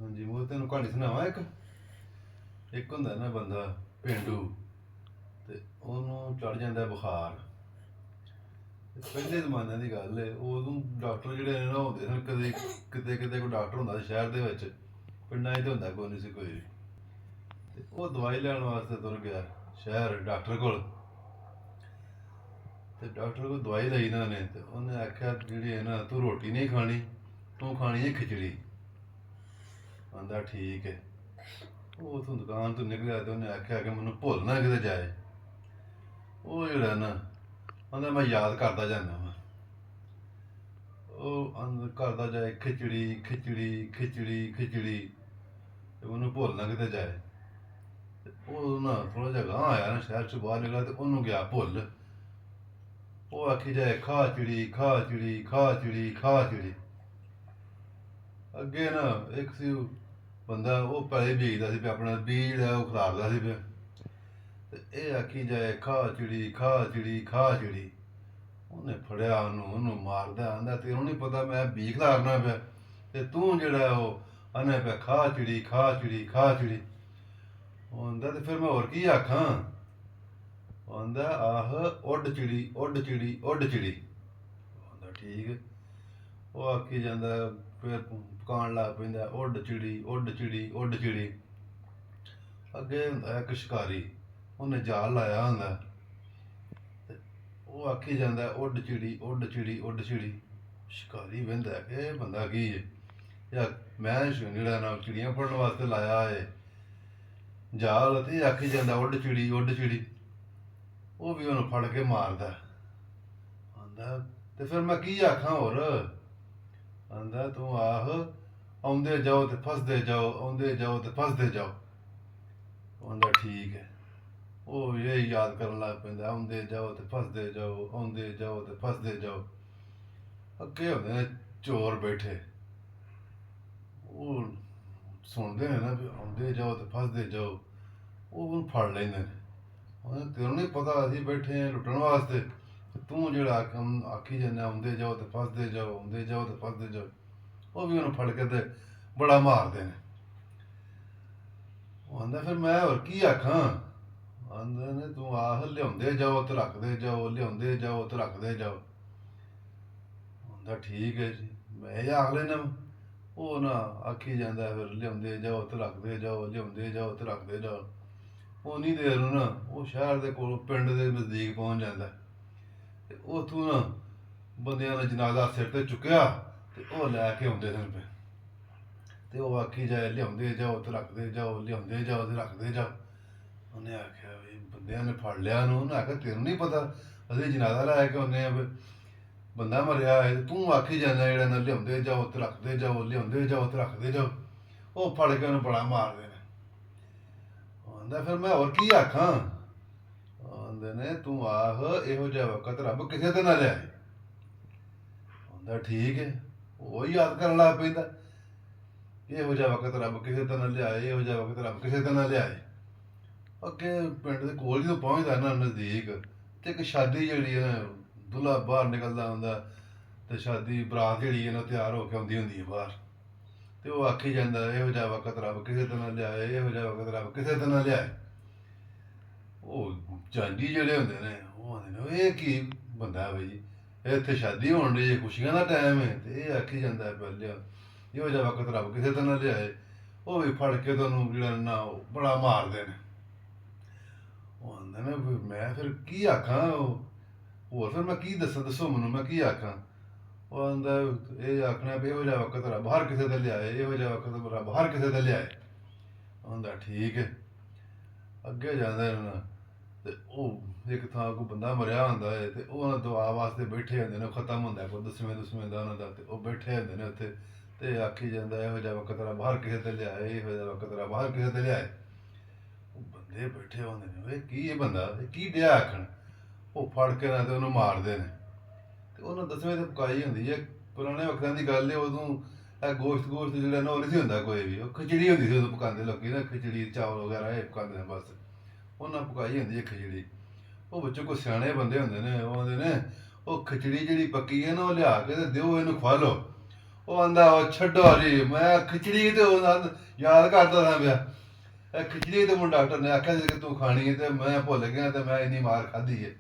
ਹਾਂਜੀ ਉਹ ਤੈਨੂੰ ਕਹਾਣੀ ਸੁਣਾਵਾਂ ਇੱਕ। ਇੱਕ ਹੁੰਦਾ ਨਾ ਬੰਦਾ ਪੇਂਡੂ, ਤੇ ਉਹਨੂੰ ਚੜ ਜਾਂਦਾ ਬੁਖਾਰ। ਤੇ ਪਹਿਲੇ ਜ਼ਮਾਨੇ ਦੀ ਗੱਲ ਹੈ, ਉਦੋਂ ਡਾਕਟਰ ਜਿਹੜੇ ਨੇ ਨਾ ਹੁੰਦੇ ਸਨ, ਕਦੇ ਕਿਤੇ ਕਿਤੇ ਕੋਈ ਡਾਕਟਰ ਹੁੰਦਾ ਸੀ ਸ਼ਹਿਰ ਦੇ ਵਿੱਚ, ਪਿੰਡਾਂ 'ਚ ਤਾਂ ਹੁੰਦਾ ਕੋਈ ਨਹੀਂ ਸੀ ਕੋਈ ਵੀ। ਤੇ ਉਹ ਦਵਾਈ ਲੈਣ ਵਾਸਤੇ ਤੁਰ ਗਿਆ ਸ਼ਹਿਰ ਡਾਕਟਰ ਕੋਲ। ਤੇ ਡਾਕਟਰ ਕੋਲ ਦਵਾਈ ਲਈ ਨਾ ਨੇ, ਤੇ ਉਹਨੇ ਆਖਿਆ ਜਿਹੜੀ ਹੈ ਨਾ, ਤੂੰ ਰੋਟੀ ਨਹੀਂ ਖਾਣੀ, ਤੂੰ ਖਾਣੀ ਹੈ ਖਿਚੜੀ। ਆਂਦਾ ਠੀਕ ਹੈ। ਉਹ ਉੱਥੋਂ ਦੁਕਾਨ ਤੋਂ ਨਿਕਲਿਆ ਤੇ ਉਹਨੇ ਆਖਿਆ ਕਿ ਮੈਨੂੰ ਭੁੱਲ ਨਾ ਕਿਤੇ ਜਾਏ। ਉਹ ਜਿਹੜਾ ਨਾ, ਆਂਦਾ ਮੈਂ ਯਾਦ ਕਰਦਾ ਜਾਂਦਾ ਵਾ। ਉਹ ਕਰਦਾ ਜਾਏ ਖਿਚੜੀ ਖਿਚੜੀ ਖਿਚੜੀ ਖਿਚੜੀ, ਤੇ ਉਹਨੂੰ ਭੁੱਲ ਨਾ ਕਿਤੇ ਜਾਏ। ਤੇ ਉਹ ਨਾ ਥੋੜਾ ਜਿਹਾ ਗਾਂਹ ਆਇਆ ਨਾ, ਸ਼ਹਿਰ ਚੋਂ ਬਾਹਰ ਨਿਕਲਿਆ, ਤੇ ਉਹਨੂੰ ਗਿਆ ਭੁੱਲ। ਉਹ ਆਖੀ ਜਾਏ ਖਾ ਚਿੜੀ ਖਾ ਚਿੜੀ ਖਾ ਚਿੜੀ ਖਾ ਚਿੜੀ। ਅੱਗੇ ਨਾ ਇੱਕ ਸੀ ਬੰਦਾ, ਉਹ ਪੈਸੇ ਬੀਜਦਾ ਸੀ ਪਿਆ, ਆਪਣਾ ਬੀਜ ਜਿਹੜਾ ਉਹ ਖਿਲਾਰਦਾ ਸੀ ਪਿਆ। ਤੇ ਇਹ ਆਖੀ ਜਾਏ ਖਾ ਚਿੜੀ ਖਾ ਚਿੜੀ ਖਾ ਚਿੜੀ। ਉਹਨੇ ਫੜਿਆ ਉਹਨੂੰ ਮਾਰਦਾ, ਆਂਦਾ ਤੈਨੂੰ ਨਹੀਂ ਪਤਾ ਮੈਂ ਬੀਜ ਖਿਲਾਰਨਾ ਪਿਆ, ਤੇ ਤੂੰ ਜਿਹੜਾ ਉਹ ਆਨੇ ਪਿਆ ਖਾ ਚਿੜੀ ਖਾ ਚਿੜੀ ਖਾ ਚਿੜੀ। ਉਹ ਆਂਦਾ ਤੇ ਫਿਰ ਮੈਂ ਹੋਰ ਕੀ ਆਖਾਂ। ਉਹ ਆਂਦਾ ਆਹ ਉੱਡ ਚਿੜੀ ਉੱਡ ਚਿੜੀ ਉੱਡ ਚਿੜੀ। ਉਹ ਆਂਦਾ ਠੀਕ ਹੈ। ਉਹ ਆਖੀ ਜਾਂਦਾ, ਫਿਰ ਪਕਾਉਣ ਲੱਗ ਪੈਂਦਾ ਉੱਡ ਚਿੜੀ ਉੱਡ ਚਿੜੀ ਉੱਡ ਚਿੜੀ। ਅੱਗੇ ਹੁੰਦਾ ਇੱਕ ਸ਼ਿਕਾਰੀ, ਉਹਨੇ ਜਾਲ ਲਾਇਆ ਹੁੰਦਾ, ਤੇ ਉਹ ਆਖੀ ਜਾਂਦਾ ਉੱਡ ਚਿੜੀ ਉੱਡ ਚਿੜੀ ਉੱਡ ਚਿੜੀ। ਸ਼ਿਕਾਰੀ ਵਹਿੰਦਾ ਕਿ ਇਹ ਬੰਦਾ ਕੀ ਹੈ, ਜਾਂ ਮੈਂ ਜਿਹੜਾ ਨਾ ਚਿੜੀਆਂ ਫੜਨ ਵਾਸਤੇ ਲਾਇਆ ਹੈ ਜਾਲ, ਤੇ ਆਖੀ ਜਾਂਦਾ ਉੱਡ ਚਿੜੀ ਉੱਡ ਚਿੜੀ। ਉਹ ਵੀ ਉਹਨੂੰ ਫੜ ਕੇ ਮਾਰਦਾ। ਆਂਦਾ ਤੇ ਫਿਰ ਮੈਂ ਕੀ ਆਖਾਂ ਹੋਰ। ਆਂਦਾ ਤੂੰ ਆਹ ਆਉਂਦੇ ਜਾਓ ਤੇ ਫਸਦੇ ਜਾਓ, ਆਉਂਦੇ ਜਾਓ ਤੇ ਫਸਦੇ ਜਾਓ। ਆਂਦਾ ਠੀਕ ਹੈ। ਉਹ ਇਹ ਯਾਦ ਕਰਨ ਲੱਗ ਪੈਂਦਾ, ਆਉਂਦੇ ਜਾਓ ਤੇ ਫਸਦੇ ਜਾਓ, ਆਉਂਦੇ ਜਾਓ ਤੇ ਫਸਦੇ ਜਾਓ। ਅੱਗੇ ਹੁੰਦੇ ਨੇ ਚੋਰ ਬੈਠੇ, ਉਹ ਸੁਣਦੇ ਨੇ ਨਾ ਵੀ ਆਉਂਦੇ ਜਾਓ ਤੇ ਫਸਦੇ ਜਾਓ, ਉਹ ਉਹਨੂੰ ਫੜ ਲੈਂਦੇ ਨੇ। ਉਹਨੇ ਤੈਨੂੰ ਨਹੀਂ ਪਤਾ ਅਸੀਂ ਬੈਠੇ ਹਾਂ ਲੁੱਟਣ ਵਾਸਤੇ, ਤੇ ਤੂੰ ਜਿਹੜਾ ਆਖੀ ਜਾਂਦਾ ਆਉਂਦੇ ਜਾਓ ਤੇ ਫਸਦੇ ਜਾਓ, ਆਉਂਦੇ ਜਾਓ ਤੇ ਫਸਦੇ ਜਾਓ। ਉਹ ਵੀ ਉਹਨੂੰ ਫੜ ਕੇ ਤੇ ਬੜਾ ਮਾਰਦੇ ਨੇ। ਉਹ ਆਂਦਾ ਫਿਰ ਮੈਂ ਹੋਰ ਕੀ ਆਖਾਂ। ਆਂਦੇ ਨੇ ਤੂੰ ਆਹ ਲਿਆਉਂਦੇ ਜਾਓ ਤੇ ਰੱਖਦੇ ਜਾਓ, ਲਿਆਉਂਦੇ ਜਾਓ ਤੇ ਰੱਖਦੇ ਜਾਓ। ਆਂਦਾ ਠੀਕ ਹੈ ਜੀ, ਮੈਂ ਇਹ ਆਖ ਲੈਣਾ। ਉਹ ਨਾ ਆਖੀ ਜਾਂਦਾ, ਫਿਰ ਲਿਆਉਂਦੇ ਜਾਓ ਤੇ ਰੱਖਦੇ ਜਾਓ, ਲਿਆਉਂਦੇ ਜਾਓ ਤੇ ਰੱਖਦੇ ਜਾਓ। ਉਨੀ ਦੇਰ ਨੂੰ ਨਾ ਉਹ ਸ਼ਹਿਰ ਦੇ ਕੋਲ ਪਿੰਡ ਦੇ ਨਜ਼ਦੀਕ ਪਹੁੰਚ ਜਾਂਦਾ, ਤੇ ਉੱਥੋਂ ਨਾ ਬੰਦਿਆਂ ਨੇ ਜਨਾਜ਼ਾ ਸਿਰ ਤੇ ਚੁੱਕਿਆ, ਤੇ ਉਹ ਲੈ ਕੇ ਆਉਂਦੇ ਸਨ ਪਏ। ਤੇ ਉਹ ਆਖੀ ਜਾਏ ਲਿਆਉਂਦੇ ਜਾਓ ਤੇ ਰੱਖਦੇ ਜਾਓ, ਲਿਆਉਂਦੇ ਜਾਓ ਤੇ ਰੱਖਦੇ ਜਾਓ। ਉਹਨੇ ਆਖਿਆ ਵੀ ਬੰਦਿਆਂ ਨੇ ਫੜ ਲਿਆ ਉਹਨੂੰ। ਉਹਨੇ ਆਖਿਆ ਤੈਨੂੰ ਨਹੀਂ ਪਤਾ ਅਸੀਂ ਜਨਾਜ਼ਾ ਲੈ ਕੇ ਆਉਂਦੇ ਆ, ਬੰਦਾ ਮਰਿਆ ਹੈ, ਤੂੰ ਆਖੀ ਜਾਂਦਾ ਜਿਹੜਾ ਨਾ ਲਿਆਉਂਦੇ ਜਾਓ ਤੇ ਰੱਖਦੇ ਜਾਓ, ਲਿਆਉਂਦੇ ਜਾਓ ਤੇ ਰੱਖਦੇ ਜਾਓ। ਉਹ ਫੜ ਕੇ ਉਹਨੂੰ ਬੜਾ ਮਾਰਦੇ ਨੇ। ਆਂਦਾ ਫਿਰ ਮੈਂ ਹੋਰ ਕੀ ਆਖਾਂ। ਆਂਦੇ ਨੇ ਤੂੰ ਆਖ ਇਹੋ ਜਿਹਾ ਵਕਤ ਰੱਬ ਕਿਸੇ ਤੇ ਨਾ ਲਿਆਏ। ਆਂਦਾ ਠੀਕ ਹੈ। ਉਹ ਯਾਦ ਕਰਨ ਲੱਗ ਪੈਂਦਾ, ਇਹੋ ਜਿਹਾ ਵਕਤ ਰੱਬ ਕਿਸੇ ਤੇ ਨਾ ਲਿਆਏ, ਇਹੋ ਜਿਹਾ ਵਕਤ ਰੱਬ ਕਿਸੇ ਤੇ ਨਾ ਲਿਆਏ। ਅੱਗੇ ਪਿੰਡ ਦੇ ਕੋਲ ਜਦੋਂ ਪਹੁੰਚਦਾ ਨਾ ਨਜ਼ਦੀਕ, ਤੇ ਇੱਕ ਸ਼ਾਦੀ ਜਿਹੜੀ ਹੈ ਨਾ, ਦੁੱਲਾ ਬਾਹਰ ਨਿਕਲਦਾ ਹੁੰਦਾ, ਤੇ ਸ਼ਾਦੀ ਬਰਾਤ ਜਿਹੜੀ ਹੈ ਨਾ ਤਿਆਰ ਹੋ ਕੇ ਆਉਂਦੀ ਹੁੰਦੀ ਹੈ ਬਾਹਰ। ਤੇ ਉਹ ਆਖੀ ਜਾਂਦਾ ਇਹੋ ਜਿਹਾ ਵਕਤ ਰੱਬ ਕਿਸੇ ਤੇ ਨਾ ਲਿਆਏ, ਇਹੋ ਜਿਹਾ ਵਕਤ ਰੱਬ ਕਿਸੇ ਤੇ ਨਾ ਲਿਆਏ। ਉਹ ਜਾਂਜੀ ਜਿਹੜੇ ਹੁੰਦੇ ਨੇ ਉਹ ਆਂਦੇ ਨੇ ਇਹ ਕੀ ਬੰਦਾ ਬਈ, ਇੱਥੇ ਸ਼ਾਦੀ ਹੋਣ ਡਈ, ਖੁਸ਼ੀਆਂ ਦਾ ਟਾਈਮ ਹੈ, ਤੇ ਇਹ ਆਖੀ ਜਾਂਦਾ ਪਹਿਲੇ ਇਹੋ ਜਿਹਾ ਵਕਤ ਰੱਬ ਕਿਸੇ ਤੇ ਨਾ ਲਿਆਏ। ਉਹ ਵੀ ਫੜ ਕੇ ਤੁਹਾਨੂੰ ਜਿਹੜਾ ਨਾ ਉਹ ਬੜਾ ਮਾਰਦੇ ਨੇ। ਉਹ ਆਂਦਾ ਨਾ ਮੈਂ ਫਿਰ ਕੀ ਆਖਾਂ। ਹੋਰ ਫਿਰ ਮੈਂ ਕੀ ਦੱਸਾਂ, ਦੱਸੋ ਮੈਨੂੰ ਮੈਂ ਕੀ ਆਖਾਂ। ਉਹ ਆਂਦਾ ਇਹ ਆਖਣਾ ਵੀ ਇਹੋ ਜਿਹਾ ਵਕਤ ਰੱਬ ਹਰ ਕਿਸੇ ਤੇ ਲਿਆਏ, ਇਹੋ ਜਿਹਾ ਵਕਤ ਰੱਬ ਹਰ ਕਿਸੇ ਤੇ ਲਿਆਏ। ਆਂਦਾ ਠੀਕ ਹੈ। ਅੱਗੇ ਜਾਂਦਾ ਨਾ, ਤੇ ਉਹ ਇੱਕ ਥਾਂ ਕੋਈ ਬੰਦਾ ਮਰਿਆ ਹੁੰਦਾ ਹੈ, ਤੇ ਉਹ ਉਹਨਾਂ ਦੁਆ ਵਾਸਤੇ ਬੈਠੇ ਹੁੰਦੇ ਨੇ। ਉਹ ਖਤਮ ਹੁੰਦਾ ਕੋਈ ਦਸਵੇਂ ਦਾ ਉਹਨਾਂ ਦਾ, ਤੇ ਉਹ ਬੈਠੇ ਹੁੰਦੇ ਨੇ ਉੱਥੇ, ਤੇ ਆਖੀ ਜਾਂਦਾ ਇਹੋ ਜਿਹਾ ਵਕਤ ਰੱਬ ਹਰ ਕਿਸੇ ਤੇ ਲਿਆਏ, ਇਹੋ ਜਿਹਾ ਵਕਤ ਰੱਬ ਹਰ ਕਿਸੇ ਤੇ ਲਿਆਏ। ਉਹ ਬੰਦੇ ਬੈਠੇ ਹੁੰਦੇ ਨੇ, ਇਹ ਕੀ ਇਹ ਬੰਦਾ ਇਹ ਕੀ ਡਿਆ ਆਖਣ। ਉਹ ਫੜ ਕੇ ਨਾ ਤੇ ਉਹਨੂੰ ਮਾਰਦੇ ਨੇ। ਤੇ ਉਹਨੂੰ ਦਸਵੇਂ ਤੇ ਪਕਾਈ ਹੁੰਦੀ ਹੈ। ਪੁਰਾਣੇ ਵਕਤਾਂ ਦੀ ਗੱਲ ਹੈ, ਉਦੋਂ ਇਹ ਗੋਸ਼ਤ ਜਿਹੜਾ ਨਾ ਉਹ ਨਹੀਂ ਸੀ ਹੁੰਦਾ ਕੋਈ ਵੀ। ਉਹ ਖਿਚੜੀ ਹੁੰਦੀ ਸੀ ਉਦੋਂ ਪਕਾਉਂਦੇ ਲੋਕੀ ਨਾ, ਖਿਚੜੀ ਚਾਵਲ ਵਗੈਰਾ ਇਹ ਪਕਾਉਂਦੇ ਨੇ ਬਸ। ਉਹਨਾਂ ਪਕਾਈ ਹੁੰਦੀ ਹੈ ਖਿਚੜੀ। ਉਹ ਵਿੱਚੋਂ ਕੋਈ ਸਿਆਣੇ ਬੰਦੇ ਹੁੰਦੇ ਨੇ, ਉਹ ਆਉਂਦੇ ਨੇ ਉਹ ਖਿਚੜੀ ਜਿਹੜੀ ਪੱਕੀ ਹੈ ਨਾ ਉਹ ਲਿਆ ਕੇ ਤੇ ਦਿਓ ਇਹਨੂੰ ਖਵਾ ਲਓ। ਉਹ ਆਂਦਾ ਉਹ ਛੱਡੋ ਜੀ ਮੈਂ ਖਿਚੜੀ ਤੇ ਯਾਦ ਕਰਦਾ ਸਾਂ ਪਿਆ ਇਹ ਖਿਚੜੀ ਤੇ ਮੈਨੂੰ ਡਾਕਟਰ ਨੇ ਆਖਿਆ ਸੀ ਕਿ ਤੂੰ ਖਾਣੀ ਹੈ ਤੇ ਮੈਂ ਭੁੱਲ ਗਿਆ ਤੇ ਮੈਂ ਇੰਨੀ ਮਾਰ ਖਾਧੀ ਹੈ